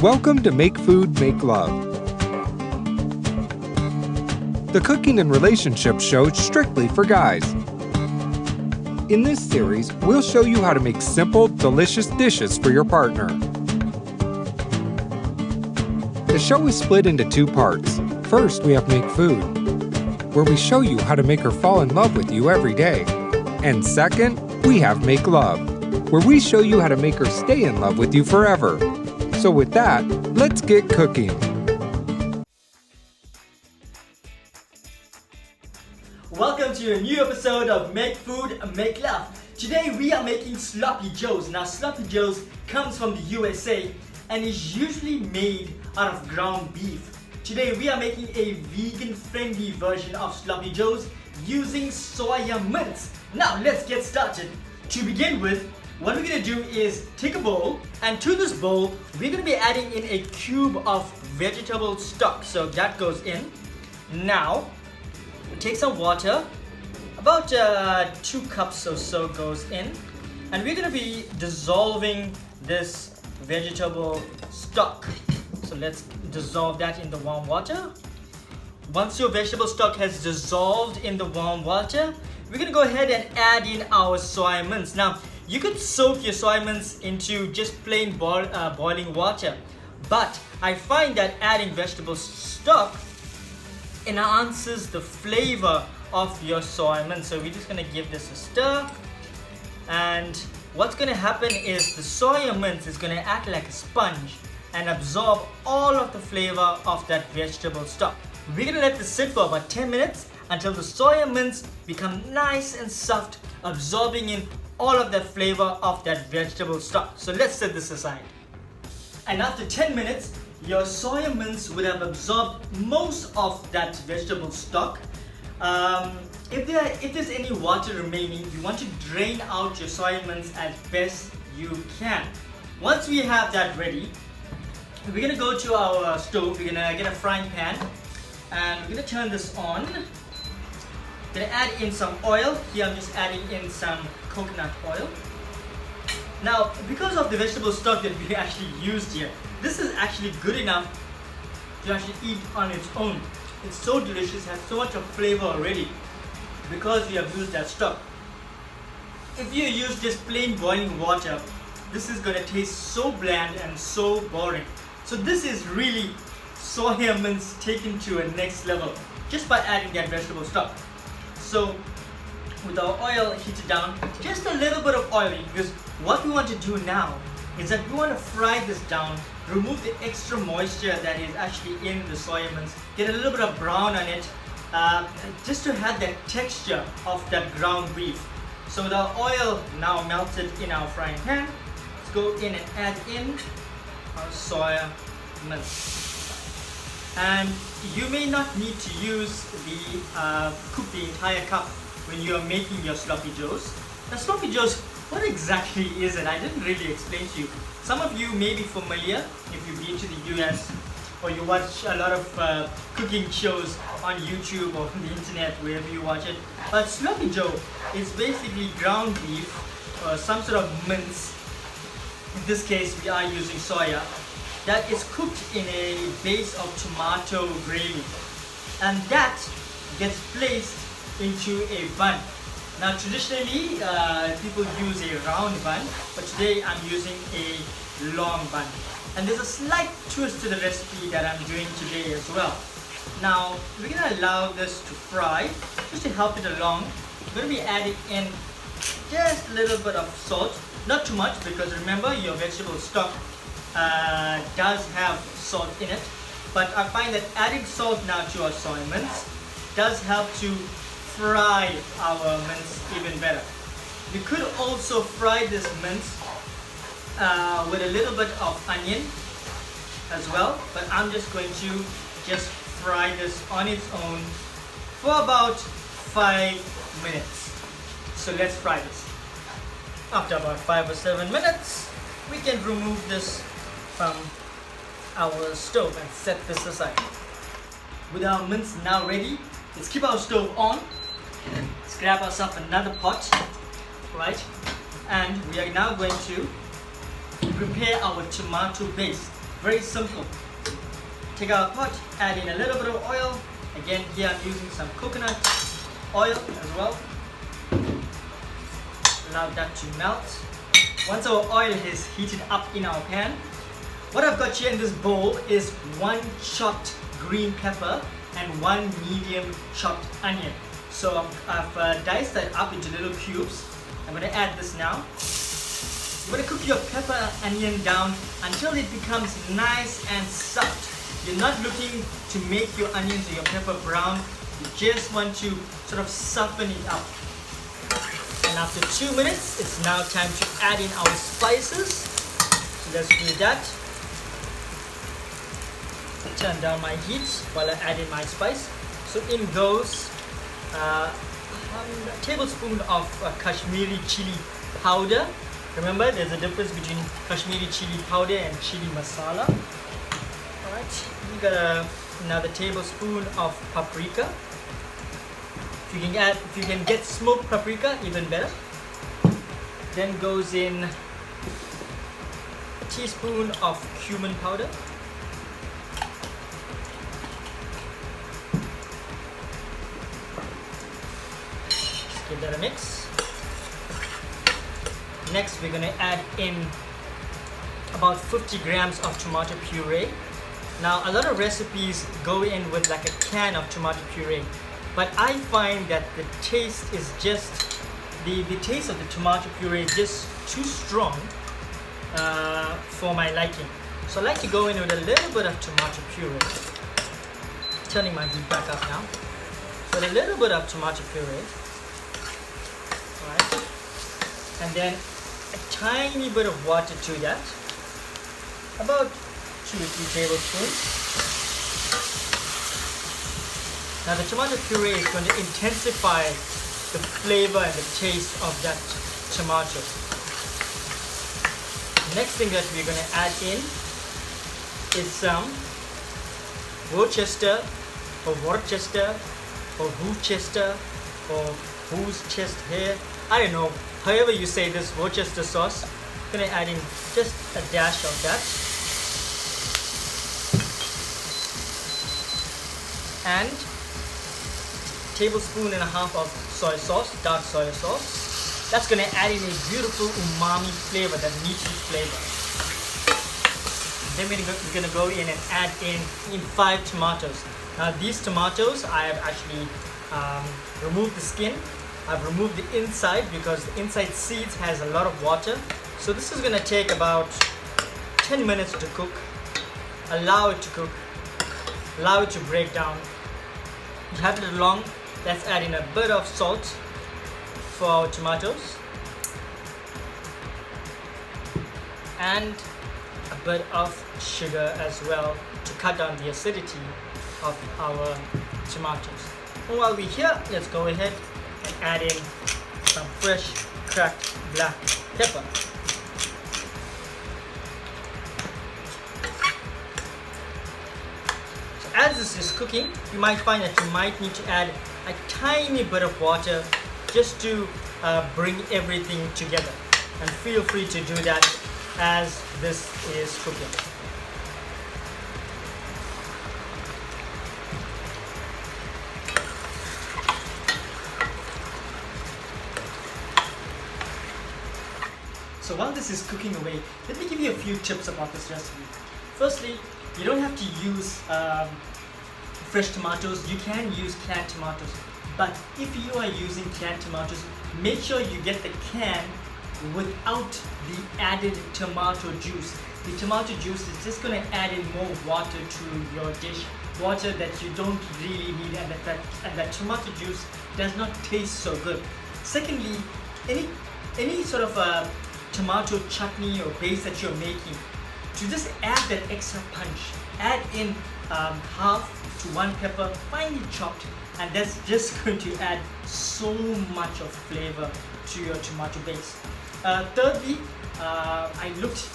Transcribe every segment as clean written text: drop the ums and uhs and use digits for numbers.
Welcome to Make Food, Make Love, the cooking and relationship show strictly for guys. In this series, we'll show you how to make simple, delicious dishes for your partner. The show is split into two parts. First, we have Make Food, where we show you how to make her fall in love with you every day. And second, we have Make Love, where we show you how to make her stay in love with you forever. So with that, let's get cooking. Welcome to a new episode of Make Food, Make Love. Today we are making Sloppy Joes. Now Sloppy Joes comes from the USA and is usually made out of ground beef. Today we are making a vegan-friendly version of Sloppy Joes using soya mince. Now let's get started. To begin with, what we're going to do is take a bowl, and to this bowl we're going to be adding in a cube of vegetable stock. So that goes in. Now take some water, about 2 cups or so goes in, and we're going to be dissolving this vegetable stock. So let's dissolve that in the warm water. Once your vegetable stock has dissolved in the warm water, we're going to go ahead and add in our soy mince. Now you could soak your soy mince into just plain boiling water, but I find that adding vegetable stock enhances the flavor of your soy mince. So we're just going to give this a stir, and what's going to happen is the soya mince is going to act like a sponge and absorb all of the flavor of that vegetable stock. We're going to let this sit for about 10 minutes until the soya mince become nice and soft, absorbing in all of the flavor of that vegetable stock. So let's set this aside. And after 10 minutes, your soya mince would have absorbed most of that vegetable stock. If there's any water remaining, you want to drain out your soya mince as best you can. Once we have that ready, we're gonna go to our stove. We're gonna get a frying pan, and we're gonna turn this on. Gonna add in some oil. Here I'm just adding in some coconut oil. Now, because of the vegetable stock that we actually used here, this is actually good enough to actually eat on its own. It's so delicious, has so much of flavor already because we have used that stock. If you use just plain boiling water, this is gonna taste so bland and so boring. So this is really soya mince taken to a next level just by adding that vegetable stock. So with our oil heated down, just a little bit of oil, because what we want to do now is that we want to fry this down, remove the extra moisture that is actually in the soya mince, get a little bit of brown on it, just to have that texture of that ground beef. So with our oil now melted in our frying pan, let's go in and add in our soya mince. And you may not need to use cook the entire cup when you are making your sloppy joes. Now sloppy joes, what exactly is it? I didn't really explain to you. Some of you may be familiar if you've been to the US or you watch a lot of cooking shows on YouTube or on the internet, wherever you watch it. But sloppy joe is basically ground beef or some sort of mince. In this case we are using soya, that is cooked in a base of tomato gravy, and that gets placed into a bun. Now traditionally people use a round bun, but today I'm using a long bun, and there's a slight twist to the recipe that I'm doing today as well. Now we're going to allow this to fry just to help it along. We're going to be adding in just a little bit of salt, not too much, because remember your vegetable stock does have salt in it, but I find that adding salt now to our soy mince does help to fry our mince even better. You could also fry this mince with a little bit of onion as well, but I'm just going to just fry this on its own for about 5 minutes. So let's fry this. After about 5 or 7 minutes, we can remove this from our stove and set this aside. With our mince now ready, let's keep our stove on. Let's grab ourselves another pot, right? And we are now going to prepare our tomato base. Very simple. Take our pot, add in a little bit of oil. Again, here I'm using some coconut oil as well. Allow that to melt. Once our oil is heated up in our pan, what I've got here in this bowl is 1 chopped green pepper and 1 medium chopped onion. So I've diced that up into little cubes. I'm going to add this now. You're going to cook your pepper and onion down until it becomes nice and soft. You're not looking to make your onions or your pepper brown. You just want to sort of soften it up. And after 2 minutes, it's now time to add in our spices. So let's do that. Turn down my heat while I add in my spice. So in goes a tablespoon of Kashmiri chili powder. Remember, there's a difference between Kashmiri chili powder and chili masala. Alright, we got another tablespoon of paprika. If you can get smoked paprika, even better. Then goes in a teaspoon of cumin powder. Just give that a mix. Next, we're going to add in about 50 grams of tomato puree. Now, a lot of recipes go in with like a can of tomato puree, but I find that the taste is just, the taste of the tomato puree is just too strong for my liking. So I like to go in with a little bit of tomato puree. Turning my heat back up now. So a little bit of tomato puree. Alright. And then a tiny bit of water to that. About 2 to 3 tablespoons. Now the tomato puree is going to intensify the flavor and the taste of that tomato. The next thing that we're going to add in is some Worcester or Worcester or Worcester or whose chest hair. I don't know, however you say this, Worcester sauce. I'm going to add in just a dash of that. And tablespoon and a half of soy sauce, dark soy sauce. That's going to add in a beautiful umami flavor, that meaty flavor. Then we're going to go in and add in 5 tomatoes. Now these tomatoes, I have actually removed the skin. I've removed the inside because the inside seeds has a lot of water. So this is going to take about 10 minutes to cook. Allow it to cook. Allow it to break down. You have it along. Let's add in a bit of salt for our tomatoes and a bit of sugar as well to cut down the acidity of our tomatoes. And while we're here, let's go ahead and add in some fresh cracked black pepper. As this is cooking, you might find that you might need to add a tiny bit of water just to bring everything together. And feel free to do that as this is cooking. So while this is cooking away, let me give you a few tips about this recipe. Firstly, you don't have to use fresh tomatoes. You can use canned tomatoes, but if you are using canned tomatoes, make sure you get the can without the added tomato juice. The tomato juice is just going to add in more water to your dish, water that you don't really need, and that tomato juice does not taste so good. Secondly, any sort of tomato chutney or base that you're making, to just add that extra punch, add in half to 1 pepper, finely chopped, and that's just going to add so much of flavor to your tomato base. Thirdly, I looked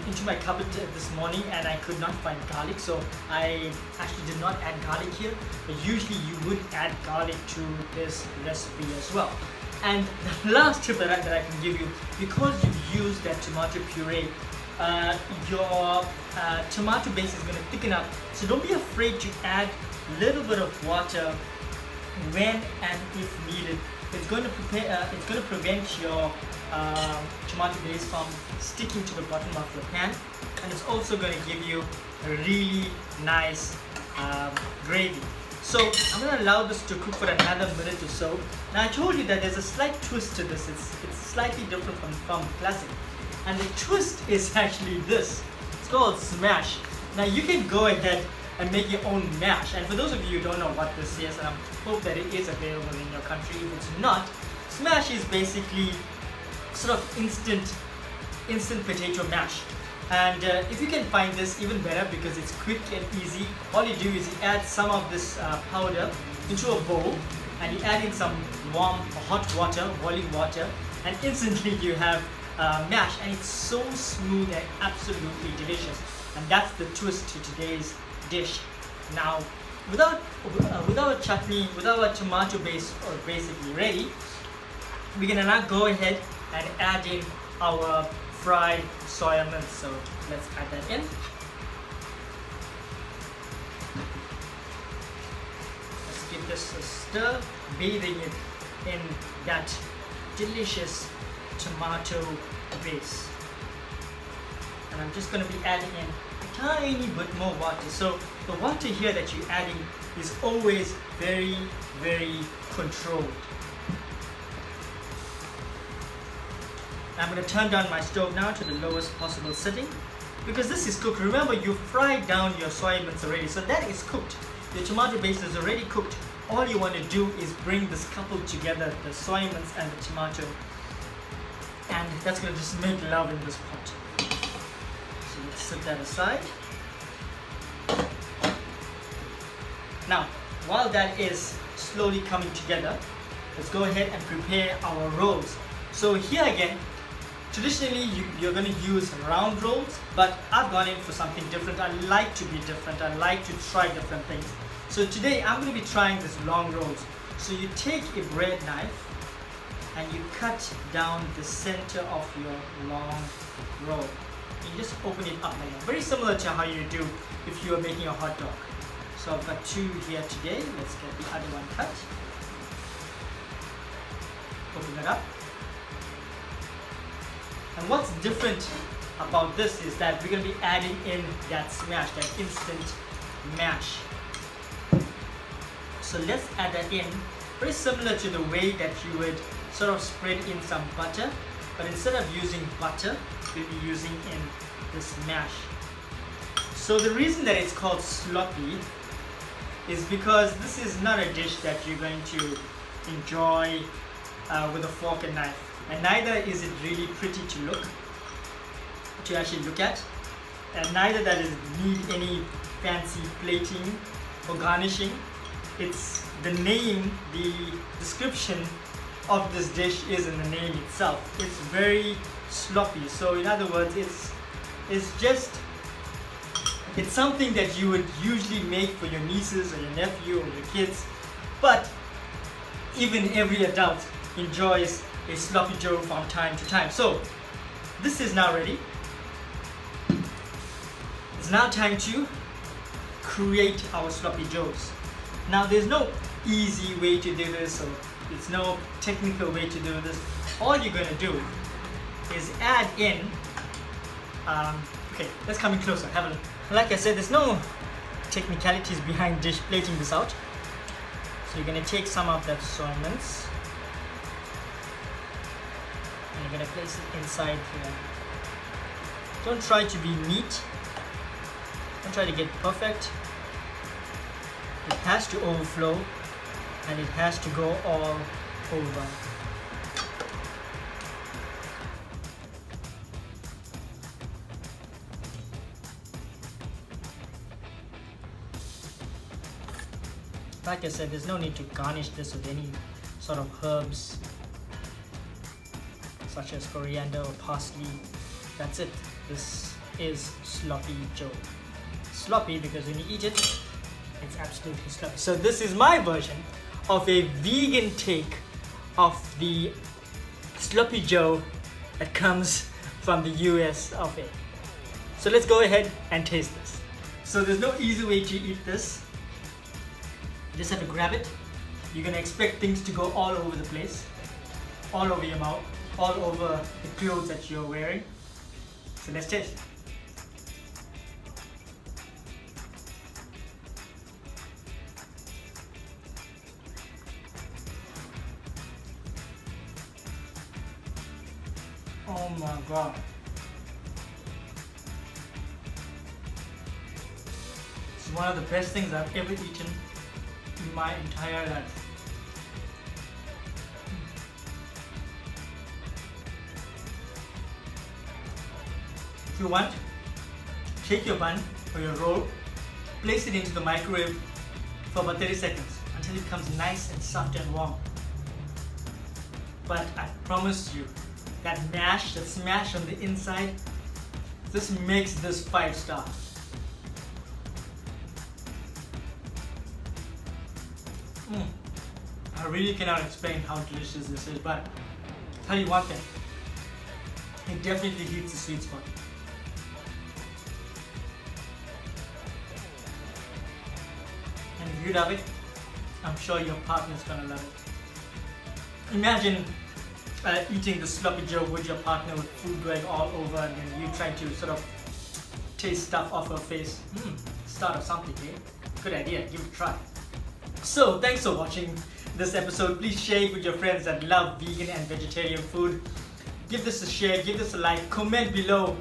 into my cupboard this morning and I could not find garlic, so I actually did not add garlic here, but usually you would add garlic to this recipe as well. And the last tip that I can give you, because you've used that tomato puree, your tomato base is going to thicken up. So don't be afraid to add a little bit of water when and if needed. It's going to prevent your tomato base from sticking to the bottom of the pan, and it's also going to give you a really nice gravy. So I'm going to allow this to cook for another minute or so. Now I told you that there's a slight twist to this. It's slightly different from classic, and the twist is actually this. It's called smash. Now you can go ahead and make your own mash, and for those of you who don't know what this is, and I hope that it is available in your country. If it's not, smash is basically sort of instant potato mash. And if you can find this, even better, because it's quick and easy. All you do is you add some of this powder into a bowl, and you add in some warm hot water, boiling water, and instantly you have mash, and it's so smooth and absolutely delicious. And that's the twist to today's dish. Now, without a chutney, without a tomato base or basically ready, we're gonna now go ahead and add in our fried soya milk. So let's add that in. Let's give this a stir, bathing it in that delicious tomato base. And I'm just going to be adding in a tiny bit more water. So the water here that you're adding is always very, very controlled. I'm going to turn down my stove now to the lowest possible setting, because this is cooked. Remember, you fried down your soya milk already, so that is cooked. The tomato base is already cooked. All you want to do is bring this coupled together, the soya milk and the tomato, and that's going to just make love in this pot. So let's set that aside. Now, while that is slowly coming together, let's go ahead and prepare our rolls. So here again, traditionally you're going to use round rolls, but I've gone in for something different. I like to be different. I like to try different things. So today I'm going to be trying this long rolls. So you take a bread knife and you cut down the center of your long roll. You just open it up like that. Very similar to how you do if you are making a hot dog. So I've got two here today. Let's get the other one cut. Open it up. And what's different about this is that we're going to be adding in that smash, that instant mash. So let's add that in. Very similar to the way that you would sort of spread in some butter, but instead of using butter, we'll be using in this mash. So the reason that it's called sloppy is because this is not a dish that you're going to enjoy with a fork and knife. And neither is it really pretty to actually look at, and neither does it need any fancy plating or garnishing. It's the name, the description of this dish is in the name itself. It's very sloppy. So in other words, it's something that you would usually make for your nieces or your nephew or your kids, but even every adult enjoys a sloppy joe from time to time. So this is now ready. It's now time to create our sloppy joes. Now there's no easy way to do this, or it's no technical way to do this. All you're going to do is add in okay, let's come in closer, have a look. Like I said, there's no technicalities behind dish plating this out. So you're going to take some of that soy milk and you're going to place it inside here. Don't try to be neat. Don't try to get perfect. It has to overflow and it has to go all over. Like I said, there's no need to garnish this with any sort of herbs such as coriander or parsley. That's it. This is sloppy joe. Sloppy because when you eat it, it's absolutely sloppy. So this is my version of a vegan take of the sloppy joe that comes from the US of A. So let's go ahead and taste this. So there's no easy way to eat this. You just have to grab it. You're gonna expect things to go all over the place, all over your mouth, all over the clothes that you're wearing. So let's taste. Oh my god. It's one of the best things I've ever eaten in my entire life. If you want, take your bun or your roll, place it into the microwave for about 30 seconds until it becomes nice and soft and warm. But I promise you, that mash, that smash on the inside, this makes this 5-star. I really cannot explain how delicious this is, but I'll tell you one thing, it definitely hits the sweet spot. And if you love it, I'm sure your partner's gonna love it. Imagine eating the sloppy joe with your partner with food going all over and then you trying to sort of taste stuff off her face. Start of something, eh? Good idea, give it a try. So thanks for watching this episode. Please share it with your friends that love vegan and vegetarian food. Give this a share, give this a like, comment below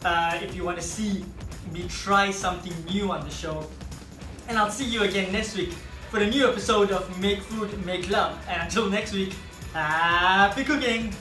if you want to see me try something new on the show. And I'll see you again next week for a new episode of Make Food, Make Love. And until next week, happy cooking!